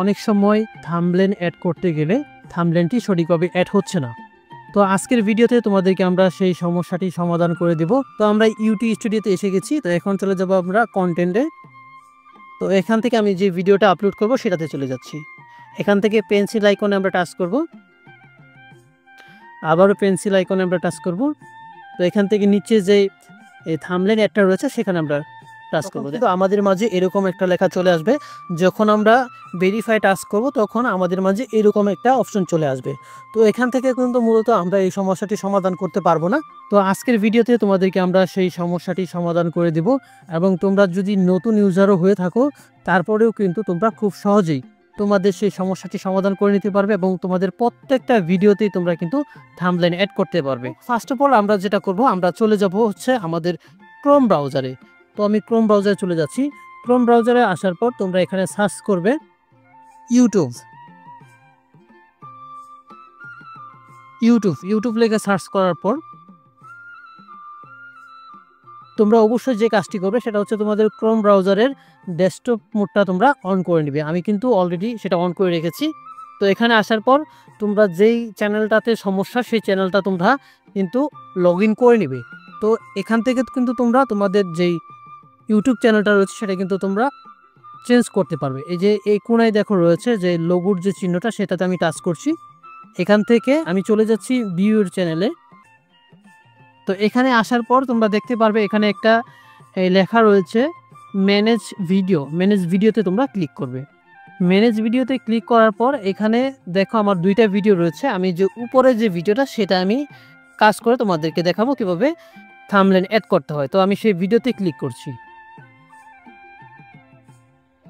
অনেক সময় thumbnail add করতে গেলে থাম্বনেলটি সঠিকভাবে অ্যাড হচ্ছে না। তো আজকের ভিডিওতে তোমাদেরকে আমরা সেই সমস্যাটি সমাধান করে দেব। তো আমরা ইউটিউব স্টুডিওতে এসে গেছি। তো এখন চলে যাব আমরা কন্টেন্টে। তো এখান থেকে আমি যে ভিডিওটা আপলোড করব সেটাতে চলে যাচ্ছি। এখান থেকে পেন্সিল আইকনে আমরা টাচ করব, আবারও পেন্সিল আইকনে আমরা টাচ করব। তো এখান থেকে নিচে যে এই থাম্বনেল অ্যাডটা রয়েছে সেখানে আমরা টাচ করব। তো আমাদের মাঝে এরকম একটা লেখা চলে আসবে। যখন আমরা ভেরিফাই টাচ করব তখন আমাদের মাঝে এরকম একটা অপশন চলে আসবে। তো এখান থেকে কিন্তু মূলত আমরা এই সমস্যাটি সমাধান করতে পারবো না। তো আজকের ভিডিওতে তোমাদেরকে আমরা সেই সমস্যাটি সমাধান করে দেব এবং তোমরা যদি নতুন ইউজারও হয়ে থাকো তারপরেও কিন্তু তোমরা খুব সহজেই তোমাদের সেই সমস্যাটি সমাধান করে নিতে পারবে এবং তোমাদের প্রত্যেকটা ভিডিওতেই তোমরা কিন্তু থাম্বনেল অ্যাড করতে পারবে। ফার্স্ট অফ অল আমরা যেটা করব, আমরা চলে যাব হচ্ছে আমাদের ক্রোম ব্রাউজারে। তো আমি ক্রোম ব্রাউজারে চলে যাচ্ছি। ক্রোম ব্রাউজারে আসার পর তোমরা এখানে সার্চ করবে ইউটিউব লিখে সার্চ করার পর তোমরা অবশ্যই যে কাজটি করবে সেটা হচ্ছে তোমাদের ক্রোম ব্রাউজারের ডেস্কটপ মোডটা তোমরা অন করে নেবে। আমি কিন্তু অলরেডি সেটা অন করে রেখেছি। তো এখানে আসার পর তোমরা যেই চ্যানেলটাতে সমস্যা সেই চ্যানেলটা তোমরা কিন্তু লগ ইন করে নেবে। তো এখান থেকে কিন্তু তোমরা তোমাদের যেই ইউটিউব চ্যানেলটা রয়েছে সেটা কিন্তু তোমরা চেঞ্জ করতে পারবে। এই যে এই কোণায় দেখো রয়েছে যে লোগোর যে চিহ্নটা, সেটাতে আমি টাচ করছি। এখান থেকে আমি চলে যাচ্ছি ভিউর চ্যানেলে। তো এখানে আসার পর তোমরা দেখতে পারবে এখানে একটা লেখা রয়েছে ম্যানেজ ভিডিওতে তোমরা ক্লিক করবে। ম্যানেজ ভিডিওতে ক্লিক করার পর এখানে দেখো আমার দুইটা ভিডিও রয়েছে। আমি যে উপরে যে ভিডিওটা সেটা আমি কাজ করে তোমাদেরকে দেখাবো কিভাবে থাম্বনেল অ্যাড করতে হয়। তো আমি সেই ভিডিওতে ক্লিক করছি।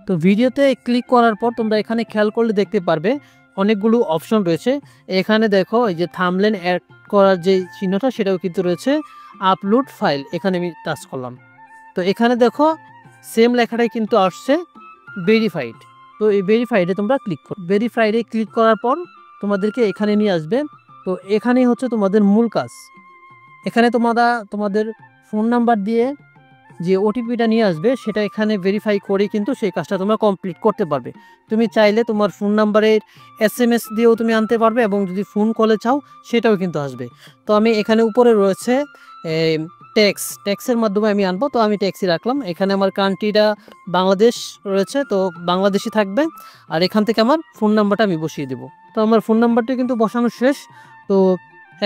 তো ভিডিওতে ক্লিক করার পর তোমরা এখানে খেয়াল করলে দেখতে পারবে অনেকগুলো অপশন রয়েছে। এখানে দেখো এই যে থাম্বনেল অ্যাড করার যে চিহ্নটা সেটাও কিন্তু রয়েছে, আপলোড ফাইল। এখানে আমি টাচ করলাম। তো এখানে দেখো সেম লেখাটাই কিন্তু আসছে ভেরিফাইড। তো এই ভেরিফাইডে তোমরা ক্লিক করো। ভেরিফাইডে ক্লিক করার পর তোমাদেরকে এখানে নিয়ে আসবে। তো এখানেই হচ্ছে তোমাদের মূল কাজ। এখানে তোমরা তোমাদের ফোন নাম্বার দিয়ে যে ওটিপিটা নিয়ে আসবে সেটা এখানে ভেরিফাই করে কিন্তু সেই কাজটা তোমরা কমপ্লিট করতে পারবে। তুমি চাইলে তোমার ফোন নাম্বারের SMS দিয়েও তুমি আনতে পারবে এবং যদি ফোন কলে চাও সেটাও কিন্তু আসবে। তো আমি এখানে উপরে রয়েছে ট্যাক্সের মাধ্যমে আমি আনবো। তো আমি ট্যাক্সই রাখলাম। এখানে আমার কান্ট্রিটা বাংলাদেশ রয়েছে, তো বাংলাদেশি থাকবে। আর এখান থেকে আমার ফোন নাম্বারটা আমি বসিয়ে দেবো। তো আমার ফোন নাম্বারটা কিন্তু বসানো শেষ। তো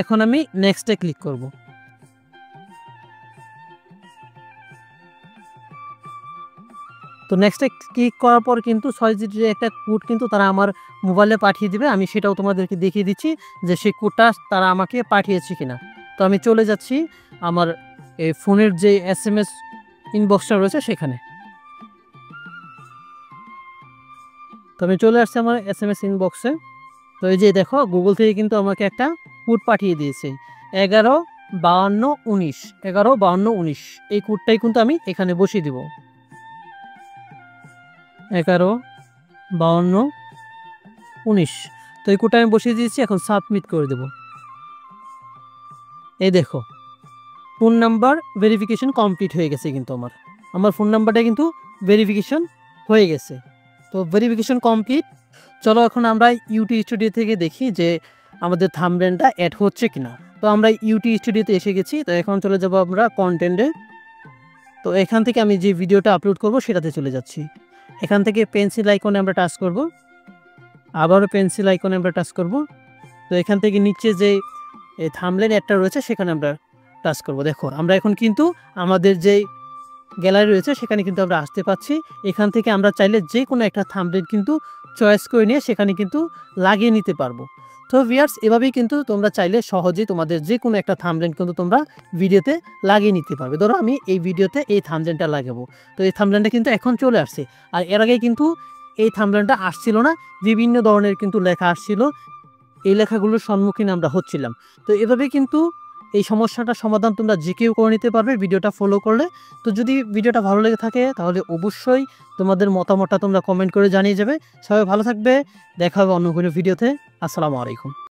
এখন আমি নেক্সটে ক্লিক করব। তো নেক্সটে ক্লিক করার পর কিন্তু 6 ডিজিটের একটা কোড কিন্তু তারা আমার মোবাইলে পাঠিয়ে দিবে। আমি সেটাও তোমাদেরকে দেখিয়ে দিচ্ছি যে সেই কোডটা তারা আমাকে পাঠিয়েছে কিনা। তো আমি চলে যাচ্ছি আমার এই ফোনের যে SMS ইনবক্সটা রয়েছে সেখানে। তো আমি চলে আসছি আমার SMS ইনবক্সে। তো এই যে দেখো গুগল থেকে কিন্তু আমাকে একটা কোড পাঠিয়ে দিয়েছে 115219 এই কোডটাই কিন্তু আমি এখানে বসিয়ে দিব। 115219। তো এই কোডটা আমি বসিয়ে দিয়েছি। এখন সাবমিট করে দেব। এই দেখো ফোন নাম্বার ভেরিফিকেশন কমপ্লিট হয়ে গেছে। কিন্তু আমার ফোন নাম্বারটা কিন্তু ভেরিফিকেশন হয়ে গেছে। তো ভেরিফিকেশন কমপ্লিট। চলো এখন আমরা ইউটিউব স্টুডিও থেকে দেখি যে আমাদের থাম্বনেলটা অ্যাড হচ্ছে কিনা। তো আমরা ইউটিউব স্টুডিওতে এসে গেছি। তো এখন চলে যাব আমরা কন্টেন্টে। তো এখান থেকে আমি যে ভিডিওটা আপলোড করব সেটাতে চলে যাচ্ছি। এখান থেকে পেন্সিল আইকনে আমরা টাচ করব, আবারও পেন্সিল আইকনে আমরা টাচ করব। তো এখান থেকে নিচে যে থাম্বনেল অ্যাডটা রয়েছে সেখানে আমরা টাচ করব। দেখো আমরা এখন কিন্তু আমাদের যে গ্যালারি রয়েছে সেখানে কিন্তু আমরা আসতে পাচ্ছি। এখান থেকে আমরা চাইলে যে কোনো একটা থাম্বনেল কিন্তু চয়েস করে নিয়ে সেখানে কিন্তু লাগিয়ে নিতে পারবো। তো ভিউয়ার্স, এভাবেই কিন্তু তোমরা চাইলে সহজেই তোমাদের যে কোনো একটা থাম্বনেল কিন্তু তোমরা ভিডিওতে লাগিয়ে নিতে পারবে। ধরো আমি এই ভিডিওতে এই থাম্বনেলটা লাগাবো। তো এই থাম্বনেলটা কিন্তু এখন চলে আসছে। আর এর আগে কিন্তু এই থাম্বনেলটা আসছিল না। বিভিন্ন ধরনের কিন্তু লেখা আসছিল। এই লেখাগুলোর সম্মুখীন আমরা হচ্ছিলাম। তো এভাবে কিন্তু এই সমস্যাটার সমাধান তোমরা যে কেউ করে নিতে পারবে ভিডিওটা ফলো করলে। তো যদি ভিডিওটা ভালো লেগে থাকে তাহলে অবশ্যই তোমাদের মতামতটা তোমরা কমেন্ট করে জানিয়ে যাবে। সবাই ভালো থাকবে। দেখা হবে অন্য কোনো ভিডিওতে। আসসালামু আলাইকুম।